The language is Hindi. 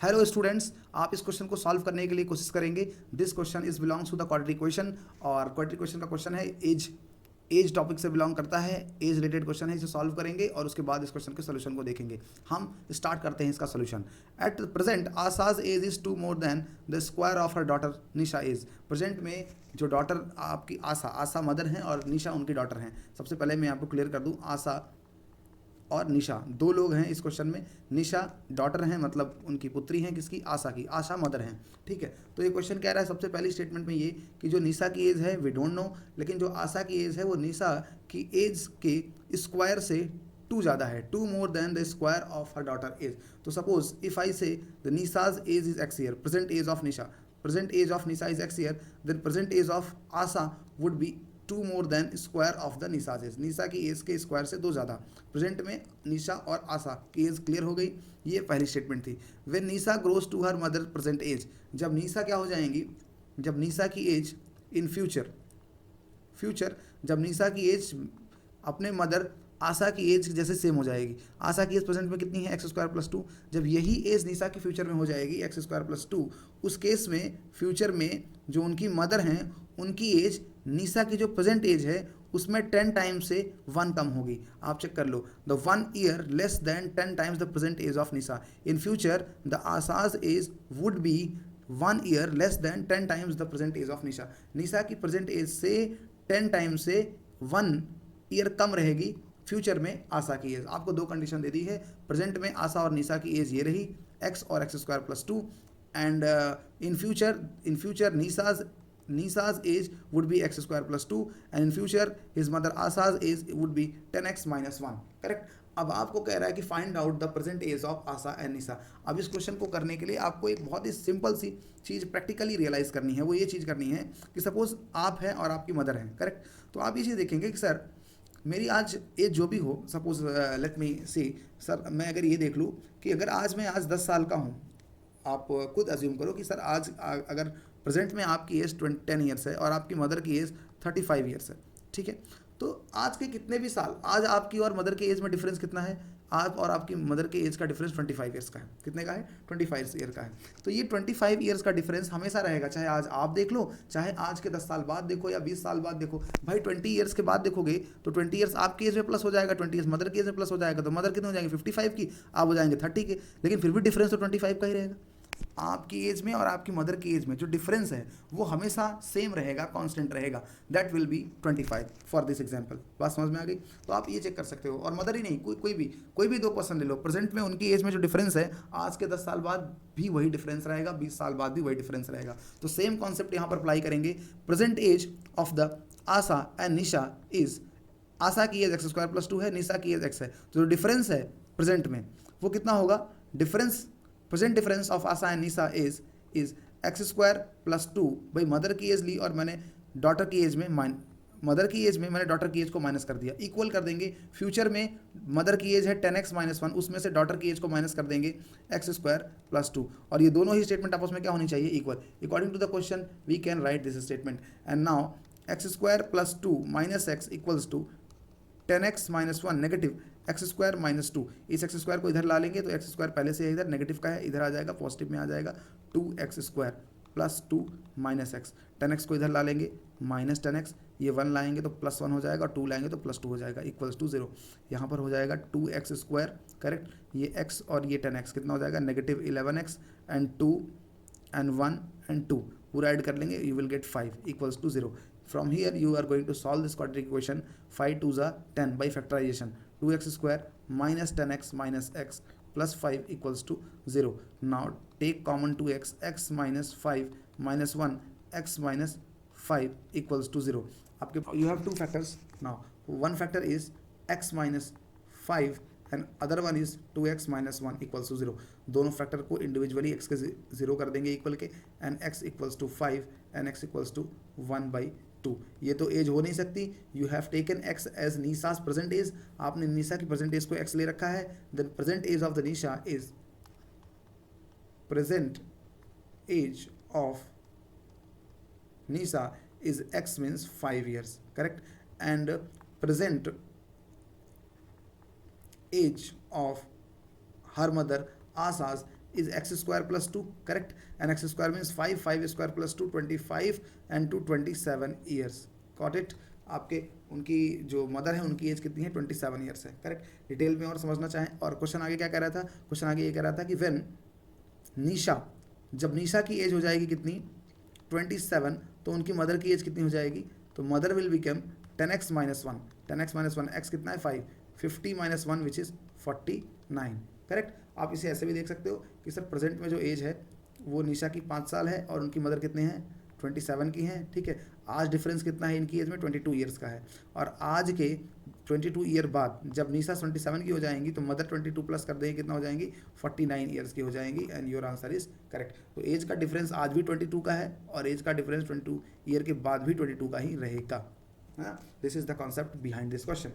हेलो स्टूडेंट्स, आप इस क्वेश्चन को सॉल्व करने के लिए कोशिश करेंगे। This question is belongs to the quadratic question और क्वाड्रेटिक क्वेश्चन का क्वेश्चन है एज टॉपिक से बिलोंग करता है। एज रिलेटेड क्वेश्चन है, इसे सॉल्व करेंगे और उसके बाद इस क्वेश्चन के सोल्यूशन को देखेंगे। हम स्टार्ट करते हैं इसका solution. At present Asha's age is two more than the square of her daughter Nisha age. Present में जो डॉटर आपकी आशा मदर हैं और निशा उनकी डॉटर हैं। सबसे पहले मैं आपको क्लियर कर दूँ, आशा और निशा दो लोग हैं इस क्वेश्चन में। निशा डॉटर हैं, मतलब उनकी पुत्री हैं, किसकी? आशा की। आशा मदर हैं, ठीक है। तो ये क्वेश्चन कह रहा है सबसे पहली स्टेटमेंट में ये कि जो निशा की एज है वी डोंट नो, लेकिन जो आशा की एज है वो निशा की एज के स्क्वायर से टू ज़्यादा है, two more than the square of her daughter age. तो suppose if I say the Nisha's age is x year, present age of Nisha, present age of Nisha is x year, then present age of Asha would be two more than square of the Nisha's age. Nisha की एज के स्क्वायर से दो ज़्यादा। प्रेजेंट में निशा और आशा की एज क्लियर हो गई, ये पहली स्टेटमेंट थी। When Nisha grows to her mother present age, जब निशा क्या हो जाएंगी, जब निशा की एज इन फ्यूचर जब निशा की एज अपने मदर आशा की एज जैसे सेम हो जाएगी। आशा की एज प्रेजेंट में कितनी है? X square plus to. जब यही एज निशा की फ्यूचर में हो जाएगी एक्स स्क्वायर प्लस टू, उस केस में फ्यूचर में जो उनकी मदर हैं उनकी एज निशा की जो प्रेजेंट एज है उसमें 10 टाइम्स से 1 कम होगी। आप चेक कर लो, the 1 year less than 10 times the present age of Nisha. In future the Asha's age would be 1 year less than 10 times the present age of Nisha. Nisha की प्रेजेंट एज से 10 टाइम्स से 1 ईयर कम रहेगी फ्यूचर में आशा की एज। आपको दो कंडीशन दे दी है। प्रेजेंट में आशा और निशा की एज ये रही, एक्स और x square plus to, and in future Nisha's age would be x square plus 2 and in future his mother Asha's age would be 10x minus 1। Correct. अब आपको कह रहा है कि find out the present age of Asha and Nisha. अब इस क्वेश्चन को करने के लिए आपको एक बहुत ही सिंपल सी चीज़ प्रैक्टिकली रियलाइज करनी है। वो ये चीज़ करनी है कि सपोज आप हैं और आपकी मदर हैं, करेक्ट। तो आप ये चीज़ देखेंगे कि सर मेरी आज एज जो भी हो, सपोज लेट मी सी, सर मैं अगर ये देख लूँ कि अगर आज 10 साल का हूँ, आप खुद अज्यूम करो कि सर आज अगर प्रेजेंट में आपकी एज 10 ईयर्स है और आपकी मदर की एज 35 ईयर्स है, ठीक है। तो आज के कितने भी साल, आज आपकी और मदर के एज में डिफरेंस कितना है? आप और आपकी मदर के एज का डिफरेंस 25 ईयर्स का है। कितने का है? 25 ईयर का है। तो ये 25 ईयर्स का डिफरेंस हमेशा रहेगा, चाहे आज आप देख लो, चाहे आज के 10 साल बाद देखो या 20 साल बाद देखो। भाई 20 ईयर्स के बाद देखोगे तो 20 ईयर्स आपकी एज में प्लस हो जाएगा, 20 ईयर्स मदर की एज में प्लस हो जाएगा, तो मदर कितने हो जाएंगे? 55 की, आप हो जाएंगे 30 के, लेकिन फिर भी डिफरेंस तो 25 का ही रहेगा। आपकी एज में और आपकी मदर की एज में जो डिफरेंस है वो हमेशा सेम रहेगा, कांस्टेंट रहेगा। That will be 25 for this example. बात समझ में आ गई? तो आप ये चेक कर सकते हो। और मदर ही नहीं, कोई भी दो पर्सन ले लो, प्रेजेंट में उनकी एज में जो डिफरेंस है आज के 10 साल बाद भी वही डिफरेंस रहेगा, 20 साल बाद भी वही डिफरेंस रहेगा। तो सेम कॉन्सेप्ट यहाँ पर अप्लाई करेंगे। Present age of the Asha and Nisha is, Asha की age x square plus two है, निशा की एज एक्स है। तो जो डिफरेंस है प्रेजेंट में वो कितना होगा? Present difference of Asha and Nisha is x square plus to. भाई मदर की एज ली और मैंने डॉटर की एज में मैंने डॉटर की एज को माइनस कर दिया, इक्वल कर देंगे। फ्यूचर में मदर की एज है 10x माइनस 1, उसमें से डॉटर की एज को माइनस कर देंगे एक्स स्क्वायर प्लस टू, और ये दोनों ही स्टेटमेंट आपस में क्या होनी चाहिए? Equal. According to the question we can write this statement. And now x square plus two minus x equals to 10x minus 1 negative x square minus 2। इस एक्स स्क्वायर को इधर ला लेंगे तो एक्स स्क्वायर पहले से इधर नेगेटिव का है, इधर आ जाएगा, पॉजिटिव में आ जाएगा। 2x square plus 2 minus x, 10x को इधर ला लेंगे माइनस 10x, ये 1 लाएंगे तो प्लस 1 हो जाएगा, और 2 लाएंगे तो प्लस 2 हो जाएगा, इक्वल्स टू 0। यहाँ पर हो जाएगा 2x स्क्वायर, करेक्ट। ये x और ये 10x कितना हो जाएगा? Negative 11x and 2 and 1 and 2 पूरा ऐड कर लेंगे, you will get 5 equals to 0। From here you are going to solve this quadratic equation 5 2s are 10 by factorization. 2x square minus 10x minus x plus 5 equals to 0. Now take common 2x, x minus 5 minus 1, x minus 5 equals to 0. आपके you have two factors now. One factor is x minus 5 and other one is 2x minus 1 equals to 0. दोनों फैक्टर को इंडिविजुअली x के 0 कर देंगे इक्वल के, and x equals to 5 and x equals to 1 by 2। ये तो एज हो नहीं सकती। You have taken x age Nisha's present age, आपने निशा की प्रेजेंट एज को एक्स ले रखा है। Then present age of the Nisha is, present age of Nisha is x means 5 years, correct. And present age of her mother Asha's is x square plus 2, correct? And x square means 5, 5 square plus 2, 25 and 2 27 years. Got it? आपके उनकी जो मदर है उनकी एज कितनी है? 27 ईयर्स है, करेक्ट? डिटेल में और समझना चाहें, और क्वेश्चन आगे क्या कह रहा था? क्वेश्चन आगे ये कह रहा था कि व्हेन निशा, जब निशा की एज हो जाएगी कितनी? 27, तो उनकी मदर की एज कितनी हो जाएगी? तो mother will become 10x minus 1, 10x minus 1, x कितना है? 5, 50 माइनस 1 विच इज़ 49, करेक्ट? आप इसे ऐसे भी देख सकते हो कि सर प्रेजेंट में जो एज है वो निशा की 5 साल है और उनकी मदर कितने हैं? 27 की हैं, ठीक है? आज डिफरेंस कितना है इनकी एज में? 22 ईयर्स का है। और आज के 22 ईयर बाद जब निशा 27 की हो जाएंगी तो मदर 22 प्लस कर देंगे, कितना हो जाएंगी? 49 ईयर्स की हो जाएंगी, and your answer is correct. तो एज का डिफरेंस आज भी 22 का है और एज का डिफरेंस 22 ईयर के बाद भी 22 का ही रहेगा, है ना? This is the concept behind this question.